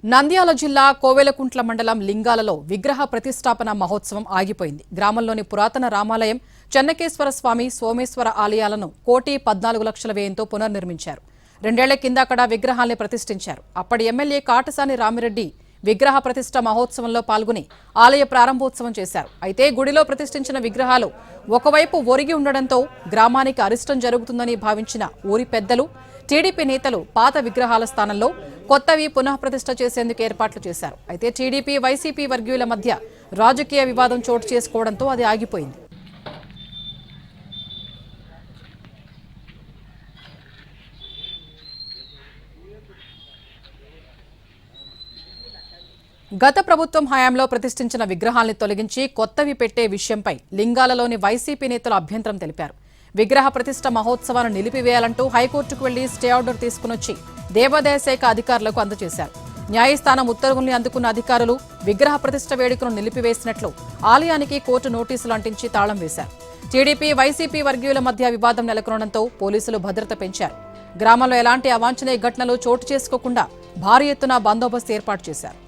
నంద్యాల జిల్లా కోవెలకుంట్ల మండలం లింగాలలో విగ్రహ ప్రతిష్టాపన మహోత్సవం ఆగిపోయింది. గ్రామంలోని పురాతన రామాలయం, చెన్నకేశ్వర స్వామి, సోమేశ్వర ఆలయాలను 1,14,00,000 వ్యయంతో పునర్నిర్మించారు. 2 ఏళ్ల కింద అక్కడ విగ్రహాల్ని ప్రతిష్ఠించారు. అప్పటి ఎమ్మెల్యే కాటసాని రామిరెడ్డి విగ్రహ ప్రతిష్ఠ మహోత్సవంలో పాల్గొని ఆలయ ప్రారంభోత్సవం చేశారు. అయితే గుడిలో ప్రతిష్ఠించిన విగ్రహాలు ఒకవైపు ఒరిగి ఉండడంతో గ్రామానికి అరిష్టం జరుగుతుందని భావించిన ఊరి పెద్దలు, టీడీపీ నేతలు పాత విగ్రహాల స్థానంలో కొత్తవి పునఃప్రతిష్ఠ చేసేందుకు ఏర్పాట్లు చేశారు. అయితే టీడీపీ, వైసీపీ వర్గీయుల మధ్య రాజకీయ వివాదం చోటు చేసుకోవడంతో అది ఆగిపోయింది. గత ప్రభుత్వం హయాంలో ప్రతిష్ఠించిన విగ్రహాల్ని తొలగించి కొత్తవి పెట్టే విషయంపై లింగాలలోని వైసీపీ నేతలు అభ్యంతరం తెలిపారు. విగ్రహ ప్రతిష్ఠ మహోత్సవాన్ని నిలిపివేయాలంటూ హైకోర్టుకు వెళ్లి స్టే ఆర్డర్ తీసుకునొచ్చి దేవాదాయ శాఖ అధికారులకు అందజేశారు. న్యాయస్థానం ఉత్తర్వుల్ని అందుకున్న అధికారులు విగ్రహ ప్రతిష్ఠ వేడుకను నిలిపివేసినట్లు ఆలయానికి కోర్టు నోటీసులు అంటించి తాళం వేశారు. టీడీపీ, వైసీపీ వర్గీయుల మధ్య వివాదం నెలకొనడంతో పోలీసులు భద్రత పెంచారు. గ్రామంలో ఎలాంటి అవాంఛనీయ ఘటనలు చోటు చేసుకోకుండా భారీ ఎత్తున బందోబస్తు ఏర్పాటు చేశారు.